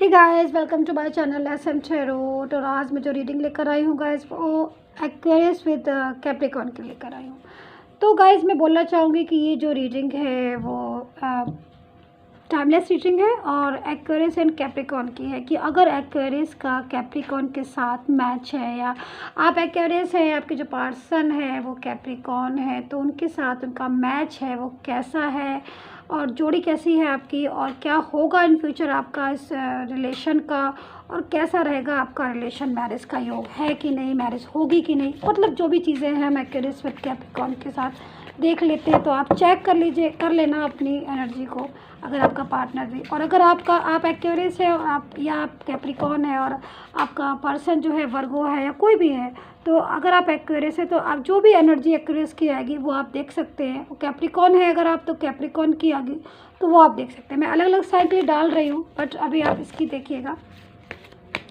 Hey guys, welcome to my channel SM tarot. और आज मैं जो रीडिंग लेकर आई हूँ गाइस, वो एक्वेरियस विद कैप्रिकॉर्न की लेकर आई हूँ। तो गाइस, मैं बोलना चाहूँगी कि ये जो रीडिंग है वो टाइमलेस रीडिंग है और एक्वेरियस एंड कैप्रिकॉर्न की है। कि अगर एक्वेरियस का कैप्रिकॉर्न के साथ मैच है, या आप एक्वेरियस हैं, आपके जो पर्सन है वो कैप्रिकॉर्न है, तो उनके साथ उनका मैच है वो कैसा है और जोड़ी कैसी है आपकी, और क्या होगा इन फ्यूचर आपका इस रिलेशन का, और कैसा रहेगा आपका रिलेशन, मैरिज का योग है कि नहीं, मैरिज होगी कि नहीं, मतलब जो भी चीज़ें हैं हम एक्वेरियस विद कैप्रिकॉर्न के साथ देख लेते हैं। तो आप चेक कर लेना अपनी एनर्जी को, अगर आपका पार्टनर भी, और अगर आप एक्वेरियस है और आप कैप्रिकॉर्न है और आपका पर्सन जो है वर्गो है या कोई भी है, तो अगर आप एक्वेरियस है तो आप जो भी एनर्जी एक्वेरियस की आएगी वो आप देख सकते हैं। कैप्रिकॉर्न है अगर आप, तो कैप्रिकॉर्न की आएगी तो वो आप देख सकते हैं। मैं अलग अलग साइड के लिए डाल रही हूँ, बट अभी आप इसकी देखिएगा।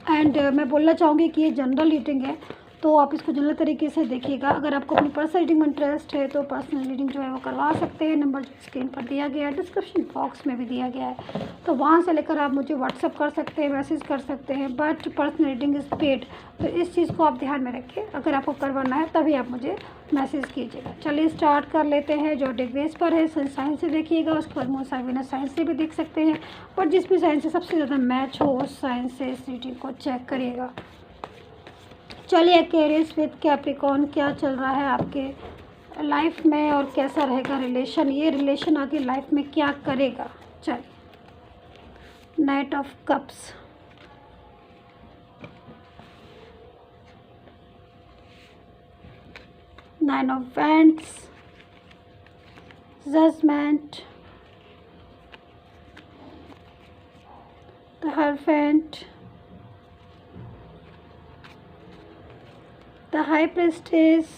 एंड मैं बोलना चाहूँगी कि ये जनरल रीडिंग है, तो आप इसको जनरल तरीके से देखिएगा। अगर आपको अपनी पर्सनल रीडिंग में इंटरेस्ट है तो पर्सनल रीडिंग जो है वो करवा सकते हैं। नंबर जो स्क्रीन पर दिया गया है, डिस्क्रिप्शन बॉक्स में भी दिया गया है, तो वहाँ से लेकर आप मुझे व्हाट्सअप कर सकते हैं, मैसेज कर सकते हैं। But personal reading is paid, तो इस चीज़ को आप ध्यान में रखें। अगर आपको करवाना है तभी आप मुझे मैसेज कीजिएगा। चलिए स्टार्ट कर लेते हैं। जो डिग्वेज पर है साइंस से देखिएगा, उसके बाद मोसा विनस साइंस से भी देख सकते हैं, और जिस भी साइंस से सबसे ज़्यादा मैच हो उस साइंस से इस रीडिंग को चेक करिएगा। चलिए एक्वेरियस विद कैप्रिकॉर्न, क्या चल रहा है आपके लाइफ में और कैसा रहेगा रिलेशन, ये रिलेशन आगे लाइफ में क्या करेगा। चलिए, knight of cups, nine of wands, judgement, the hierophant, the high priestess,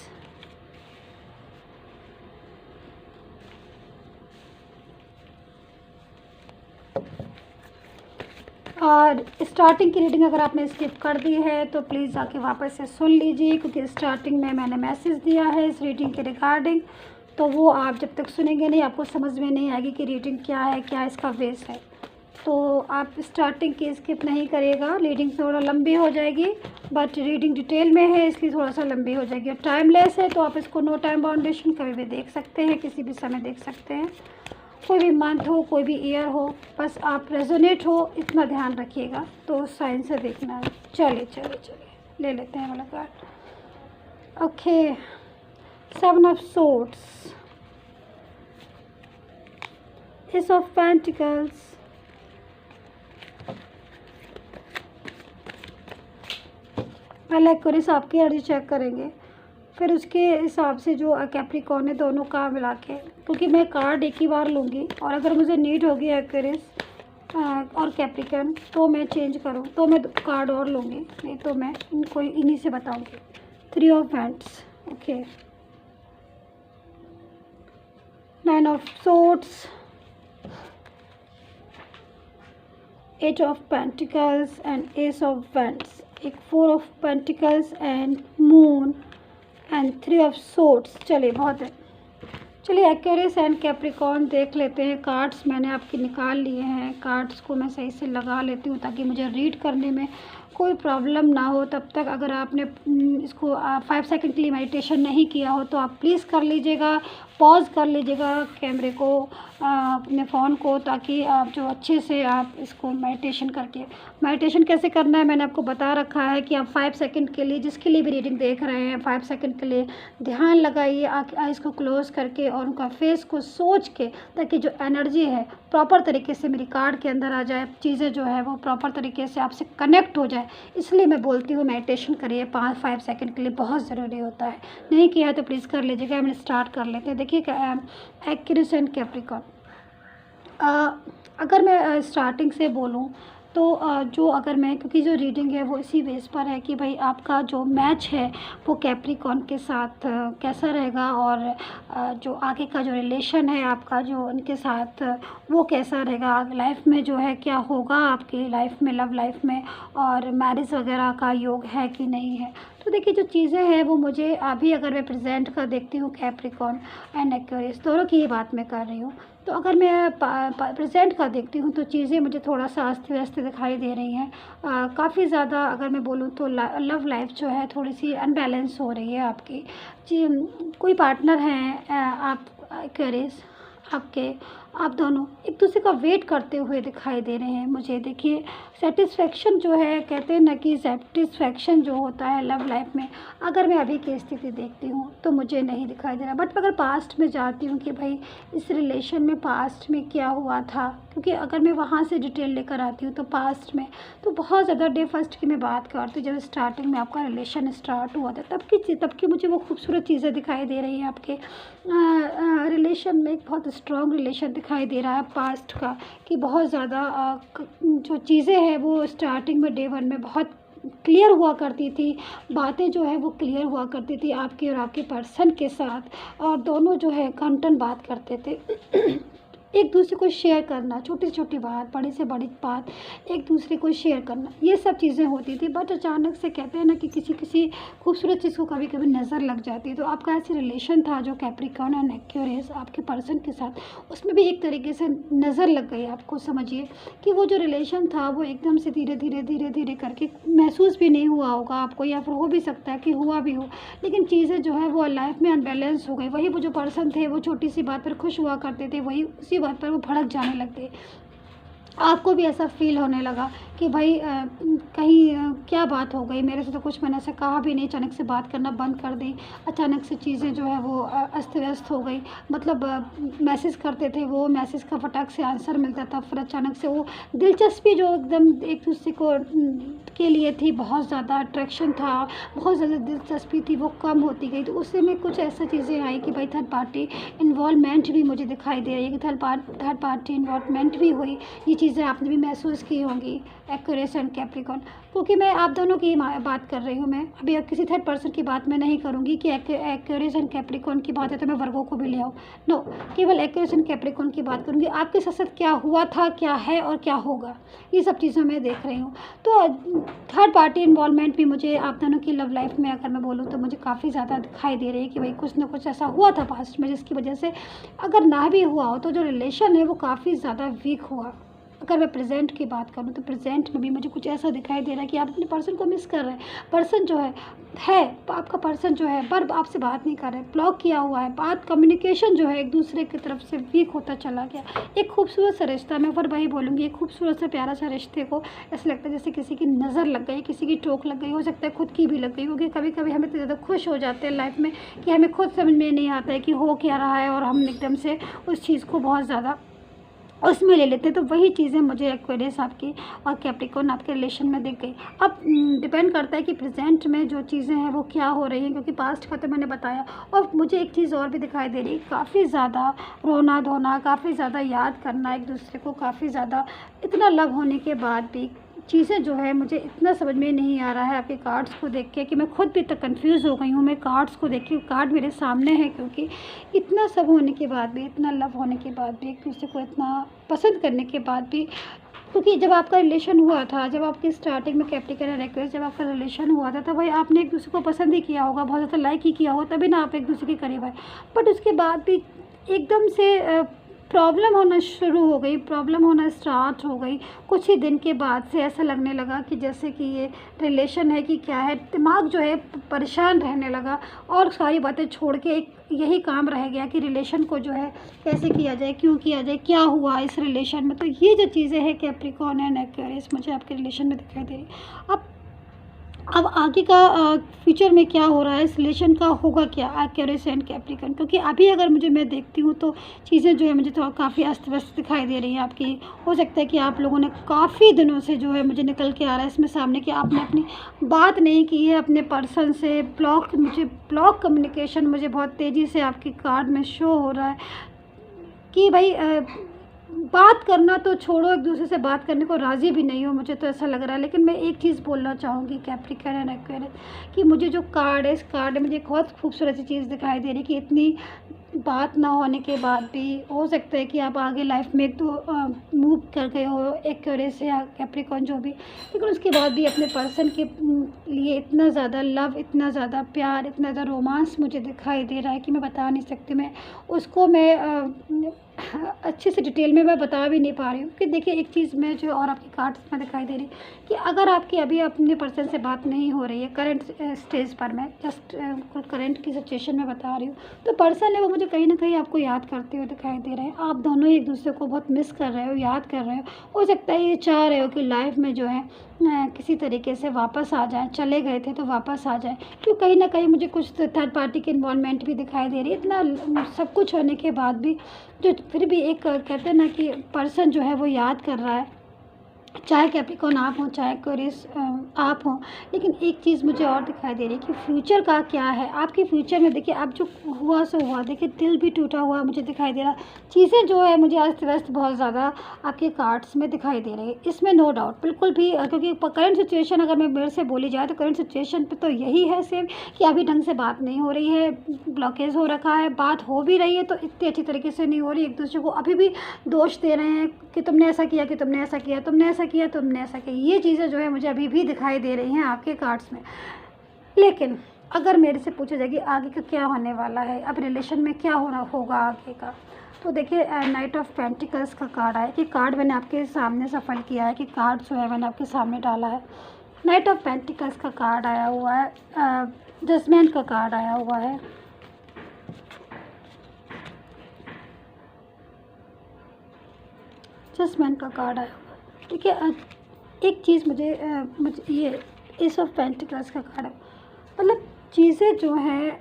और स्टार्टिंग की रीडिंग अगर आपने स्किप कर दी है तो प्लीज़ आके वापस से सुन लीजिए, क्योंकि स्टार्टिंग में मैंने मैसेज दिया है इस रीडिंग के रिगार्डिंग, तो वो आप जब तक सुनेंगे नहीं आपको समझ में नहीं आएगी कि रीडिंग क्या है, क्या इसका बेस है। तो आप स्टार्टिंग की स्किप नहीं करिएगा, रीडिंग थोड़ा लंबी हो जाएगी, बट रीडिंग डिटेल में है इसलिए थोड़ा सा लंबी हो जाएगी। और टाइमलेस है तो आप इसको नो टाइम बाउंडेशन कभी भी देख सकते हैं, किसी भी समय देख सकते हैं, कोई भी मंथ हो, कोई भी ईयर हो, बस आप रेजोनेट हो इतना ध्यान रखिएगा। तो उस साइन से देखना है। चलिए चलिए चलिए ले लेते हैं वाला card. Okay, 7 of swords, S of pentacles, पहले एक्वेरियस आपकी एनर्जी चेक करेंगे, फिर उसके हिसाब से जो कैप्रिकॉर्न है दोनों का मिला के, क्योंकि मैं कार्ड एक ही बार लूँगी, और अगर मुझे नीड होगी एक्वेरियस और कैप्रिकॉर्न तो मैं चेंज करूँ तो मैं कार्ड और लूँगी, नहीं तो मैं इनको इन्हीं से बताऊँगी। 3 of wands, okay, 9 of swords, 8 of pentacles and S of wands, एक 4 of pentacles and moon and 3 of swords. चलिए बहुत है। चलिए एक्वेरियस एंड कैप्रिकॉर्न देख लेते हैं। कार्ड्स मैंने आपके निकाल लिए हैं, कार्ड्स को मैं सही से लगा लेती हूँ ताकि मुझे रीड करने में कोई प्रॉब्लम ना हो। तब तक अगर आपने इसको 5 सेकंड के लिए मेडिटेशन नहीं किया हो तो आप प्लीज़ कर लीजिएगा, पॉज कर लीजिएगा कैमरे को, अपने फ़ोन को, ताकि आप जो अच्छे से आप इसको मेडिटेशन कैसे करना है मैंने आपको बता रखा है। कि आप 5 सेकंड के लिए, जिसके लिए भी रीडिंग देख रहे हैं, 5 सेकंड के लिए ध्यान लगाइए, आइज़ को क्लोज़ करके और उनका फेस को सोच के, ताकि जो एनर्जी है प्रॉपर तरीके से मेरी कार्ड के अंदर आ जाए, चीज़ें जो है वो प्रॉपर तरीके से आपसे कनेक्ट हो जाए। इसलिए मैं बोलती हूँ मेडिटेशन करिए 5 सेकंड के लिए, बहुत ज़रूरी होता है। नहीं किया तो प्लीज़ कर लीजिएगा। हम स्टार्ट कर लेते हैं। देखिए एक्वेरियस एंड कैप्रिकॉर्न, अगर मैं स्टार्टिंग से बोलूँ तो अगर मैं, क्योंकि जो रीडिंग है वो इसी बेस पर है कि भाई आपका जो मैच है वो कैप्रिकॉर्न के साथ कैसा रहेगा, और जो आगे का जो रिलेशन है आपका जो उनके साथ वो कैसा रहेगा, लाइफ में जो है क्या होगा आपकी लाइफ में, लव लाइफ में, और मैरिज वगैरह का योग है कि नहीं है। तो देखिए जो चीज़ें हैं वो मुझे अभी, अगर मैं प्रेजेंट का देखती हूँ कैप्रिकॉर्न एंड एक्वेरियस दोनों की ही बात मैं कर रही हूँ, तो अगर मैं प्रेजेंट का देखती हूँ तो चीज़ें मुझे थोड़ा सा अस्त व्यस्त दिखाई दे रही हैं। काफ़ी ज़्यादा अगर मैं बोलूँ तो लव लाइफ जो है थोड़ी सी अनबैलेंस हो रही है आपकी। जी, कोई पार्टनर हैं, आप एक्वेरियस आपके, आप दोनों एक दूसरे का वेट करते हुए दिखाई दे रहे हैं मुझे। देखिए, सेटिस्फेक्शन जो है, कहते हैं ना कि सेटिस्फेक्शन जो होता है लव लाइफ में, अगर मैं अभी की स्थिति देखती हूँ तो मुझे नहीं दिखाई दे रहा। बट अगर पास्ट में जाती हूँ कि भाई इस रिलेशन में पास्ट में क्या हुआ था, क्योंकि अगर मैं वहाँ से डिटेल लेकर आती हूँ तो पास्ट में तो बहुत ज़्यादा डे फर्स्ट की मैं बात करती हूँ, जब स्टार्टिंग में आपका रिलेशन स्टार्ट हुआ था तब की मुझे वो खूबसूरत चीज़ें दिखाई दे रही हैं। आपके रिलेशन में एक बहुत स्ट्रॉन्ग रिलेशन दिखाई दे रहा है पास्ट का, कि बहुत ज़्यादा जो चीज़ें हैं वो स्टार्टिंग में डे वन में बहुत क्लियर हुआ करती थी। बातें जो है वो क्लियर हुआ करती थी आपके और आपके पर्सन के साथ, और दोनों जो है घंटन बात करते थे एक दूसरे को शेयर करना, छोटी से छोटी बात, बड़ी से बड़ी बात एक दूसरे को शेयर करना, ये सब चीज़ें होती थी। बट अचानक से कहते हैं ना कि किसी खूबसूरत चीज़ को कभी कभी नज़र लग जाती है। तो आपका ऐसे रिलेशन था जो कैप्रिकॉर्न एंड एक्वेरियस आपके पर्सन के साथ, उसमें भी एक तरीके से नज़र लग गई आपको। समझिए कि वो जो रिलेशन था वो एकदम से धीरे धीरे धीरे धीरे करके महसूस भी नहीं हुआ होगा आपको, या फिर हो भी सकता है कि हुआ भी हो, लेकिन चीज़ें जो है वो लाइफ में अनबैलेंस हो गई। वही वो जो पर्सन थे वो छोटी सी बात पर खुश हुआ करते थे, वही उसी बात पर वो भड़क जाने लग गए। आपको भी ऐसा फ़ील होने लगा कि भाई कहीं क्या बात हो गई, मेरे से तो कुछ मैंने ऐसा कहा भी नहीं, अचानक से बात करना बंद कर दी, अचानक से चीज़ें जो है वो अस्त व्यस्त हो गई। मतलब मैसेज करते थे, वो मैसेज का फटाक से आंसर मिलता था, फिर अचानक से वो दिलचस्पी जो एकदम एक दूसरे को के लिए थी, बहुत ज़्यादा अट्रैक्शन था, बहुत ज़्यादा दिलचस्पी थी, वो कम होती गई। तो उससे में कुछ ऐसा चीज़ें आई कि भाई थर्ड पार्टी इन्वॉल्वमेंट भी मुझे दिखाई दे रही है, कि थर्ड पार्टी इन्वॉल्वमेंट भी हुई। ये चीज़ें आपने भी महसूस की होंगी एक्वेरियस एंड कैप्रिकॉर्न, क्योंकि मैं आप दोनों की बात कर रही हूँ। मैं अभी अब किसी थर्ड पर्सन की बात मैं नहीं करूँगी कि एक्वेरियस एंड कैप्रिकॉर्न की बात है तो मैं वर्गों को भी ले आऊँ। नो, केवल एक्वेरियस एंड कैप्रिकॉर्न की बात करूँगी। आपके साथ साथ क्या हुआ था, क्या है और क्या होगा, ये सब चीज़ें मैं देख रही हूँ। तो थर्ड पार्टी इन्वॉल्वमेंट भी मुझे आप दोनों की लव लाइफ में अगर मैं बोलूँ तो मुझे काफ़ी ज़्यादा दिखाई दे रही है कि भाई कुछ ना कुछ ऐसा हुआ था पास्ट में, जिसकी वजह से अगर ना भी हुआ हो तो जो रिलेशन है वो काफ़ी ज़्यादा वीक हुआ। अगर मैं प्रेजेंट की बात करूँ तो प्रेजेंट में भी मुझे कुछ ऐसा दिखाई दे रहा है कि आप अपने पर्सन को मिस कर रहे हैं। पर्सन जो है आपका पर्सन जो है पर आपसे बात नहीं कर रहे, ब्लॉक किया हुआ है, बात कम्युनिकेशन जो है एक दूसरे की तरफ से वीक होता चला गया। एक खूबसूरत सा रिश्ता, मैं फिर वही बोलूँगी, एक खूबसूरत सा प्यारा सा रिश्ते को ऐसा लगता है जैसे किसी की नज़र लग गई, किसी की टोक लग गई, हो सकता है खुद की भी लग गई, क्योंकि कभी कभी हम इतने ज़्यादा खुश हो जाते हैं लाइफ में कि हमें खुद समझ में नहीं आता है कि हो क्या रहा है, और हम एकदम से उस चीज़ को बहुत ज़्यादा उसमें ले लेते हैं। तो वही चीज़ें मुझे एक्वेरियस आपकी और कैप्रिकॉर्न आपके रिलेशन में दिख गई। अब डिपेंड करता है कि प्रेजेंट में जो चीज़ें हैं वो क्या हो रही हैं, क्योंकि पास्ट का तो मैंने बताया। और मुझे एक चीज़ और भी दिखाई दे रही है, काफ़ी ज़्यादा रोना धोना, काफ़ी ज़्यादा याद करना एक दूसरे को, काफ़ी ज़्यादा इतना लव होने के बाद भी चीज़ें जो है मुझे इतना समझ में नहीं आ रहा है आपके कार्ड्स को देख के, कि मैं खुद भी तक कंफ्यूज हो गई हूँ। मैं कार्ड्स को देख के, कार्ड मेरे सामने है, क्योंकि इतना सब होने के बाद भी, इतना लव होने के बाद भी, एक दूसरे को इतना पसंद करने के बाद भी, क्योंकि जब आपका रिलेशन हुआ था, जब आपकी स्टार्टिंग में कैप्रिकॉर्न एंड एक्वेरियस जब आपका रिलेशन हुआ था, तब भाई आपने एक दूसरे को पसंद ही किया होगा, बहुत ज़्यादा लाइक ही किया होगा, तभी ना आप एक दूसरे के करीब आए। बट उसके बाद भी एकदम से प्रॉब्लम होना शुरू हो गई, प्रॉब्लम होना स्टार्ट हो गई। कुछ ही दिन के बाद से ऐसा लगने लगा कि जैसे कि ये रिलेशन है कि क्या है, दिमाग जो है परेशान रहने लगा, और सारी बातें छोड़ के एक यही काम रह गया कि रिलेशन को जो है कैसे किया जाए, क्यों किया जाए, क्या हुआ इस रिलेशन में। तो ये जो चीज़ें हैं कैप्रिकॉर्न एंड एक्वेरियस मुझे आपके रिलेशन में दिखाई दे रही है। अब आगे का फ्यूचर में क्या हो रहा है, इस रिलेशन का होगा क्या एक्वेरियस एंड कैप्रिकॉर्न, क्योंकि अभी अगर मैं देखती हूँ तो चीज़ें जो है मुझे तो काफ़ी अस्त व्यस्त दिखाई दे रही हैं आपकी। हो सकता है कि आप लोगों ने काफ़ी दिनों से जो है मुझे निकल के आ रहा है इसमें सामने कि आपने अपनी बात नहीं की है अपने पर्सन से। ब्लॉक कम्युनिकेशन मुझे बहुत तेज़ी से आपकी कार्ड में शो हो रहा है कि भाई बात करना तो छोड़ो, एक दूसरे से बात करने को राज़ी भी नहीं हो, मुझे तो ऐसा लग रहा है। लेकिन मैं एक चीज़ बोलना चाहूँगी कैप्रिकॉर्न एंड एक्वेरियस, कि मुझे जो कार्ड है, इस कार्ड में मुझे एक बहुत खूबसूरत सी चीज़ दिखाई दे रही है कि इतनी बात ना होने के बाद भी हो सकता है कि आप आगे लाइफ में एक तो मूव कर गए हो एक्वेरियस या कैप्रिकॉर्न जो भी, लेकिन उसके बाद भी अपने पर्सन के लिए इतना ज़्यादा लव, इतना ज़्यादा प्यार, इतना ज़्यादा रोमांस मुझे दिखाई दे रहा है कि मैं बता नहीं सकती। मैं उसको अच्छे से डिटेल में मैं बता भी नहीं पा रही हूँ कि देखिए एक चीज़ में जो और आपकी कार्ड्स में दिखाई दे रही कि अगर आपकी अभी अपने पर्सन से बात नहीं हो रही है करंट स्टेज पर, मैं जस्ट करंट की सिचुएशन में बता रही हूँ, तो पर्सन है वो मुझे कहीं ना कहीं आपको याद करते हुए दिखाई दे रहे हैं। आप दोनों एक दूसरे को बहुत मिस कर रहे हो, याद कर रहे हो सकता है ये चाह रहे हो कि लाइफ में जो है किसी तरीके से वापस आ जाए, चले गए थे तो वापस आ जाए, क्योंकि कहीं ना कहीं मुझे कुछ थर्ड पार्टी की इन्वॉल्वमेंट भी दिखाई दे रही है। इतना सब कुछ होने के बाद भी जो फिर भी एक कहते हैं ना कि पर्सन जो है वो याद कर रहा है, चाहे कैप्रिकॉर्न आप हो चाहे एक्वेरियस आप हो। लेकिन एक चीज़ मुझे और दिखाई दे रही है कि फ्यूचर का क्या है आपके फ्यूचर में। देखिए अब जो हुआ सो हुआ, देखिए दिल भी टूटा हुआ मुझे दिखाई दे रहा, चीज़ें जो है मुझे अस्त व्यस्त बहुत ज़्यादा आपके कार्ड्स में दिखाई दे रही है, इसमें नो डाउट बिल्कुल भी, क्योंकि करंट सिचुएशन अगर मैं मेरे से बोली जाए तो करंट सिचुएशन पे तो यही है सेम कि अभी ढंग से बात नहीं हो रही है, ब्लॉकेज हो रखा है, बात हो भी रही है तो इतनी अच्छी तरीके से नहीं हो रही, एक दूसरे को अभी भी दोष दे रहे हैं कि तुमने ऐसा किया, कि तुमने ऐसा किया, तुमने ऐसा किया, तुमने ऐसा किया। ये चीज़ें जो है मुझे अभी भी दिखाई दे रही हैं आपके कार्ड्स में। लेकिन अगर मेरे से पूछा जाए कि आगे का क्या होने वाला है, अब रिलेशन में क्या होना होगा आगे का, तो देखिए नाइट ऑफ पेंटिकल्स का कार्ड आया कि कार्ड मैंने आपके सामने सफल किया है कि कार्ड जो है मैंने आपके सामने डाला है। नाइट ऑफ पेंटिकल्स का कार्ड आया हुआ है, जजमेंट का कार्ड आया हुआ है, जजमेंट का कार्ड आया हुआ है। देखिए एक चीज़ मुझे ये एस ऑफ पेंटिकल्स का कार्ड है, मतलब चीज़ें जो हैं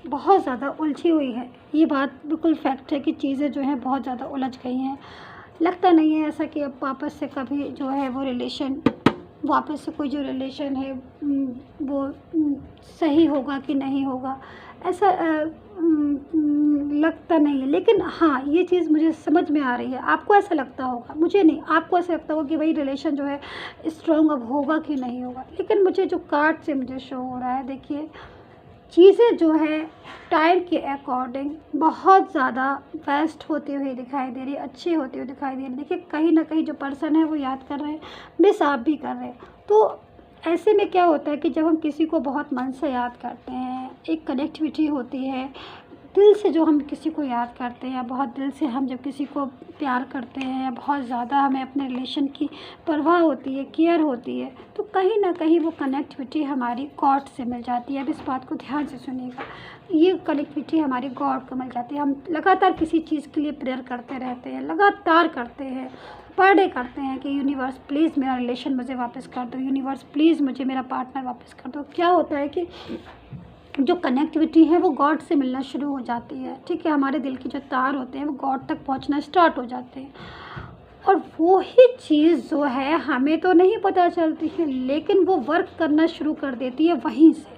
बहुत ज़्यादा उलझी हुई है, ये बात बिल्कुल फैक्ट है कि चीज़ें जो हैं बहुत ज़्यादा उलझ गई हैं। लगता नहीं है ऐसा कि अब वापस से कभी जो है वो रिलेशन, वापस से कोई जो रिलेशन है वो सही होगा कि नहीं होगा, ऐसा लगता नहीं है। लेकिन हाँ ये चीज़ मुझे समझ में आ रही है, आपको ऐसा लगता होगा, मुझे नहीं, आपको ऐसा लगता होगा कि भाई रिलेशन जो है स्ट्रॉन्ग अब होगा कि नहीं होगा। लेकिन मुझे जो कार्ड से मुझे शो हो रहा है, देखिए चीज़ें जो है टाइम के अकॉर्डिंग बहुत ज़्यादा बेस्ट होती हुई दिखाई दे रही है, अच्छी होती हुई दिखाई दे रही है। देखिए कहीं ना कहीं जो पर्सन है वो याद कर रहे हैं, मिस आप भी कर रहे हैं। तो ऐसे में क्या होता है कि जब हम किसी को बहुत मन से याद करते हैं, एक कनेक्टिविटी होती है दिल से, जो हम किसी को याद करते हैं या बहुत दिल से हम जब किसी को प्यार करते हैं या बहुत ज़्यादा हमें अपने रिलेशन की परवाह होती है, केयर होती है, तो कहीं ना कहीं वो कनेक्टिविटी हमारी गॉड से मिल जाती है। अब इस बात को ध्यान से सुनिएगा, ये कनेक्टिविटी हमारी गॉड को मिल जाती है। हम लगातार किसी चीज़ के लिए प्रेयर करते रहते हैं, लगातार करते हैं, पर डे करते हैं कि यूनिवर्स प्लीज़ मेरा रिलेशन मुझे वापस कर दो, यूनिवर्स प्लीज़ मुझे मेरा पार्टनर वापस कर दो। क्या होता है कि जो कनेक्टिविटी है वो गॉड से मिलना शुरू हो जाती है, ठीक है, हमारे दिल की जो तार होते हैं वो गॉड तक पहुंचना स्टार्ट हो जाते हैं। और वो ही चीज़ जो है हमें तो नहीं पता चलती है, लेकिन वो वर्क करना शुरू कर देती है वहीं से।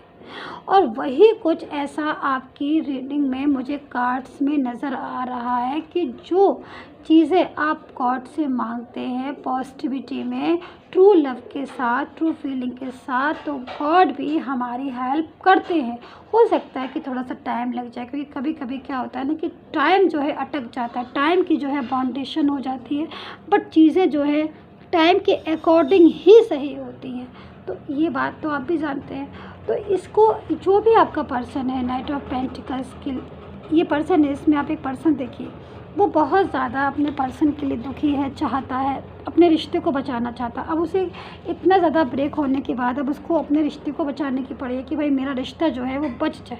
और वही कुछ ऐसा आपकी रीडिंग में मुझे कार्ड्स में नज़र आ रहा है कि जो चीज़ें आप गॉड से मांगते हैं पॉजिटिविटी में, ट्रू लव के साथ, ट्रू फीलिंग के साथ, तो गॉड भी हमारी हेल्प करते हैं। हो सकता है कि थोड़ा सा टाइम लग जाए, क्योंकि कभी कभी क्या होता है ना कि टाइम जो है अटक जाता है, टाइम की जो है बाउंडेशन हो जाती है, बट चीज़ें जो है टाइम के अकॉर्डिंग ही सही होती हैं। तो ये बात तो आप भी जानते हैं। तो इसको जो भी आपका पर्सन है नाइट ऑफ पेंटिकल्स की, ये पर्सन है, इसमें आप एक पर्सन देखिए वो बहुत ज़्यादा अपने पर्सन के लिए दुखी है, चाहता है, अपने रिश्ते को बचाना चाहता। अब उसे इतना ज़्यादा ब्रेक होने के बाद अब उसको अपने रिश्ते को बचाने की पड़ी है कि भाई मेरा रिश्ता जो है वो बच जाए,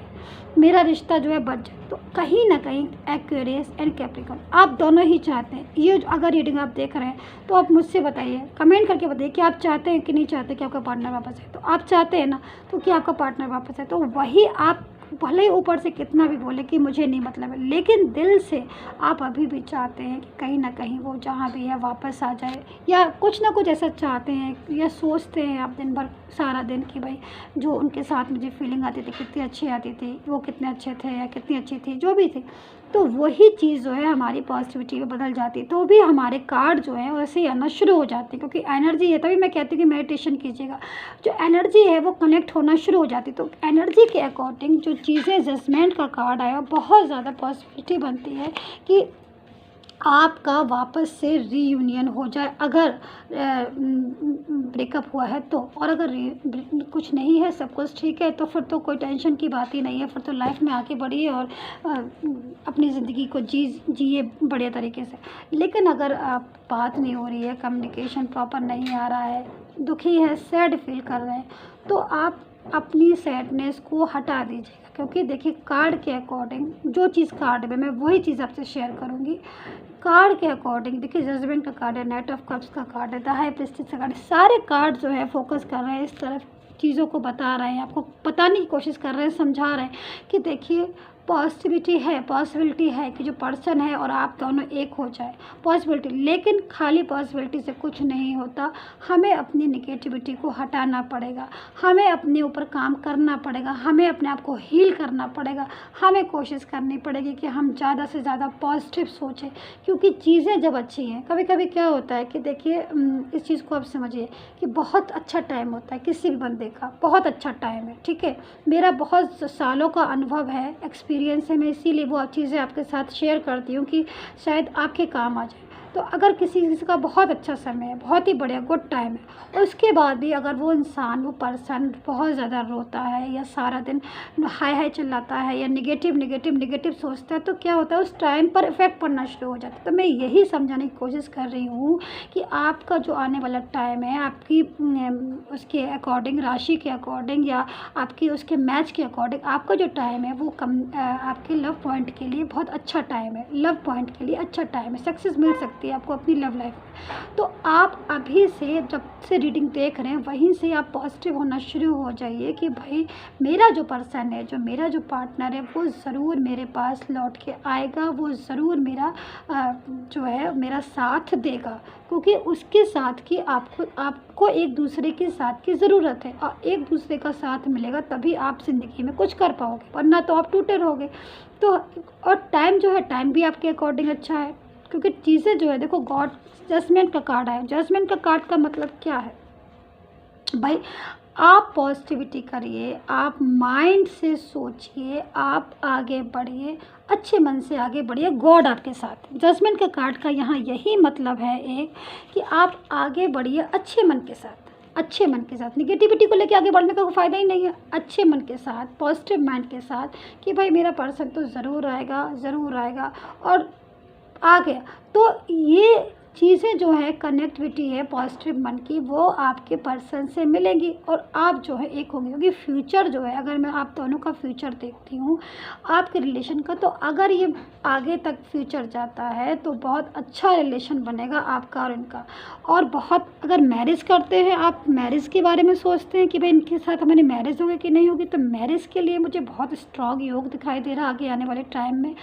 मेरा रिश्ता जो है बच जाए। तो कहीं ना कहीं एक्वेरियस एंड कैप्रिकॉर्न आप दोनों ही चाहते हैं। ये अगर रीडिंग आप देख रहे हैं तो आप मुझसे बताइए, कमेंट करके बताइए कि आप चाहते हैं कि नहीं चाहते कि आपका पार्टनर वापस आए। तो आप चाहते हैं ना, तो कि आपका पार्टनर वापस आए, तो वही आप भले ही ऊपर से कितना भी बोले कि मुझे नहीं मतलब है, लेकिन दिल से आप अभी भी चाहते हैं कि कहीं ना कहीं वो जहाँ भी है वापस आ जाए, या कुछ ना कुछ ऐसा चाहते हैं या सोचते हैं आप दिन भर सारा दिन कि भाई जो उनके साथ मुझे फीलिंग आती थी कितनी अच्छी आती थी, वो कितने अच्छे थे या कितनी अच्छी थी, जो भी थी, तो वही चीज़ जो है हमारी पॉजिटिविटी में बदल जाती है, तो भी हमारे कार्ड जो है वैसे ही आना शुरू हो जाते हैं, क्योंकि एनर्जी है। तभी मैं कहती हूँ कि मेडिटेशन कीजिएगा, जो एनर्जी है वो कनेक्ट होना शुरू हो जाती है। तो एनर्जी के अकॉर्डिंग जो चीज़ें, जजमेंट का कार्ड आया, बहुत ज़्यादा पॉजिटिविटी बनती है कि आपका वापस से रीयूनियन हो जाए, अगर ब्रेकअप हुआ है तो। और अगर कुछ नहीं है, सब कुछ ठीक है, तो फिर तो कोई टेंशन की बात ही नहीं है, फिर तो लाइफ में आगे बढ़िए और अपनी ज़िंदगी को जिए बढ़िया तरीके से। लेकिन अगर आप बात नहीं हो रही है, कम्युनिकेशन प्रॉपर नहीं आ रहा है, दुखी है, सैड फील कर रहे हैं, तो आप अपनी सैडनेस को हटा दीजिएगा। क्योंकि देखिए, कार्ड के अकॉर्डिंग जो चीज़ कार्ड में, मैं वही चीज़ आपसे शेयर करूँगी। कार्ड के अकॉर्डिंग देखिए, जजमेंट का कार्ड है, नाइट ऑफ कप्स का कार्ड है, द हाई प्रीस्टेस का कार्ड है, सारे कार्ड जो है फोकस कर रहे हैं इस तरफ, चीज़ों को बता रहे हैं, आपको बताने की कोशिश कर रहे हैं, समझा रहे हैं कि देखिए पॉसिबिलिटी है, पॉसिबिलिटी है कि जो पर्सन है और आप दोनों एक हो जाए, पॉसिबिलिटी। लेकिन खाली पॉसिबिलिटी से कुछ नहीं होता, हमें अपनी निगेटिविटी को हटाना पड़ेगा, हमें अपने ऊपर काम करना पड़ेगा, हमें अपने आप को हील करना पड़ेगा, हमें कोशिश करनी पड़ेगी कि हम ज़्यादा से ज़्यादा पॉजिटिव सोचें। क्योंकि चीज़ें जब अच्छी हैं, कभी कभी क्या होता है कि देखिए, इस चीज़ को आप समझिए कि बहुत अच्छा टाइम होता है किसी भी बंदे का, बहुत अच्छा टाइम है, ठीक है। मेरा बहुत सालों का अनुभव है, एक्सपीरियंस है, मैं इसीलिए वो चीज़ें आपके साथ शेयर करती हूँ कि शायद आपके काम आ जाए। तो अगर किसी का बहुत अच्छा समय है, बहुत ही बढ़िया गुड टाइम है, और उसके बाद भी अगर वो इंसान, वो पर्सन बहुत ज़्यादा रोता है या सारा दिन हाय हाय चिल्लाता है या निगेटिव निगेटिव निगेटिव सोचता है, तो क्या होता है, उस टाइम पर इफ़ेक्ट पड़ना शुरू हो जाता है। तो मैं यही समझाने की कोशिश कर रही हूँ कि आपका जो आने वाला टाइम है, आपकी उसके अकॉर्डिंग, राशि के अकॉर्डिंग या आपकी उसके मैच के अकॉर्डिंग, आपका जो टाइम है वो आपके लव पॉइंट के लिए बहुत अच्छा टाइम है, लव पॉइंट के लिए अच्छा टाइम है, सक्सेस मिल सकती है आपको अपनी लव लाइफ में। तो आप अभी से, जब से रीडिंग देख रहे हैं, वहीं से आप पॉजिटिव होना शुरू हो जाइए कि भाई मेरा जो पर्सन है, जो मेरा जो पार्टनर है, वो ज़रूर मेरे पास लौट के आएगा, वो ज़रूर मेरा जो है मेरा साथ देगा। क्योंकि उसके साथ की आपको एक दूसरे के साथ की ज़रूरत है, और एक दूसरे का साथ मिलेगा तभी आप ज़िंदगी में कुछ कर पाओगे, वरना तो आप टूटे रहोगे। तो और टाइम जो है, टाइम भी आपके अकॉर्डिंग अच्छा है, क्योंकि चीज़ें जो है, देखो गॉड जजमेंट का कार्ड है। जजमेंट का कार्ड का मतलब क्या है भाई, आप पॉजिटिविटी करिए, आप माइंड से सोचिए, आप आगे बढ़िए, अच्छे मन से आगे बढ़िए, गॉड आपके साथ। जजमेंट का कार्ड का यहाँ यही मतलब है एक, कि आप आगे बढ़िए अच्छे मन के साथ, अच्छे मन के साथ। निगेटिविटी को लेके आगे बढ़ने का कोई फ़ायदा ही नहीं है। अच्छे मन के साथ, पॉजिटिव माइंड के साथ कि भाई मेरा पर्सन तो ज़रूर आएगा, ज़रूर आएगा, और आ गया। तो ये चीज़ें जो है, कनेक्टिविटी है पॉजिटिव मन की, वो आपके पर्सन से मिलेंगी और आप जो है एक होंगे। क्योंकि फ्यूचर जो है, अगर मैं आप दोनों का फ्यूचर देखती हूँ आपके रिलेशन का, तो अगर ये आगे तक फ्यूचर जाता है तो बहुत अच्छा रिलेशन बनेगा आपका और इनका। और बहुत, अगर मैरिज करते हैं, आप मैरिज के बारे में सोचते हैं कि भाई इनके साथ हमारी मैरिज होगी कि नहीं होगी, तो मैरिज के लिए मुझे बहुत स्ट्रॉन्ग योग दिखाई दे रहा है आगे आने वाले टाइम में।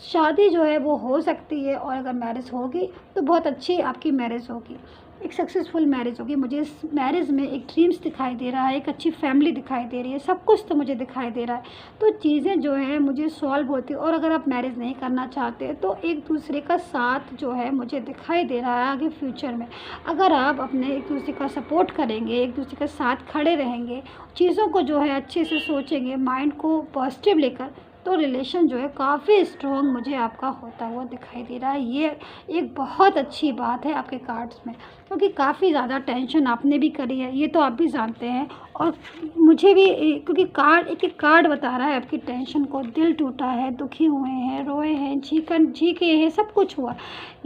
शादी जो है वो हो सकती है, और अगर मैरिज होगी तो बहुत अच्छी आपकी मैरिज होगी, एक सक्सेसफुल मैरिज होगी। मुझे इस मैरिज में एक ड्रीम्स दिखाई दे रहा है, एक अच्छी फैमिली दिखाई दे रही है, सब कुछ तो मुझे दिखाई दे रहा है। तो चीज़ें जो है मुझे सॉल्व होती है। और अगर आप मैरिज नहीं करना चाहते तो एक दूसरे का साथ जो है मुझे दिखाई दे रहा है आगे फ्यूचर में। अगर आप अपने एक दूसरे का सपोर्ट करेंगे, एक दूसरे के साथ खड़े रहेंगे, चीज़ों को जो है अच्छे से सोचेंगे, माइंड को पॉजिटिव लेकर, तो रिलेशन जो है काफ़ी स्ट्रॉन्ग मुझे आपका होता हुआ दिखाई दे रहा है। ये एक बहुत अच्छी बात है आपके कार्ड्स में, क्योंकि काफ़ी ज़्यादा टेंशन आपने भी करी है, ये तो आप भी जानते हैं, और मुझे भी, क्योंकि कार्ड एक एक कार्ड बता रहा है आपकी टेंशन को। दिल टूटा है, दुखी हुए हैं, रोए हैं, चीखे हैं, सब कुछ हुआ।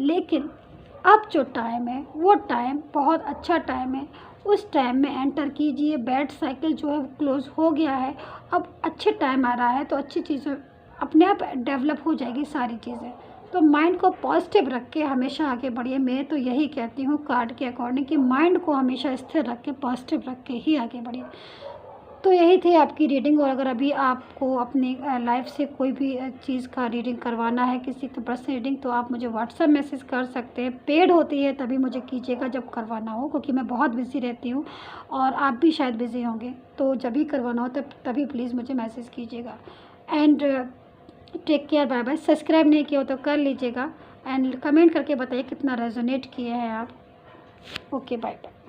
लेकिन अब जो टाइम है वो टाइम बहुत अच्छा टाइम है। उस टाइम में एंटर कीजिए, बैड साइकिल जो है वो क्लोज़ हो गया है, अब अच्छे टाइम आ रहा है, तो अच्छी चीज़ें अपने आप डेवलप हो जाएगी सारी चीज़ें। तो माइंड को पॉजिटिव रख के हमेशा आगे बढ़िए। मैं तो यही कहती हूँ कार्ड के अकॉर्डिंग कि माइंड को हमेशा स्थिर रख के, पॉजिटिव रख के ही आगे बढ़िए। तो यही थी आपकी रीडिंग। और अगर अभी आपको अपनी लाइफ से कोई भी चीज़ का रीडिंग करवाना है, किसी का पर्सनल रीडिंग, तो आप मुझे व्हाट्सएप मैसेज कर सकते हैं। पेड होती है तभी मुझे कीजिएगा जब करवाना हो, क्योंकि मैं बहुत बिज़ी रहती हूँ और आप भी शायद बिज़ी होंगे। तो जब भी करवाना हो तभी प्लीज़ मुझे मैसेज कीजिएगा। And take care, bye bye. Subscribe नहीं किया हो तो कर लीजिएगा एंड कमेंट करके बताइए कितना रेजोनेट किए हैं आप। Okay, bye bye.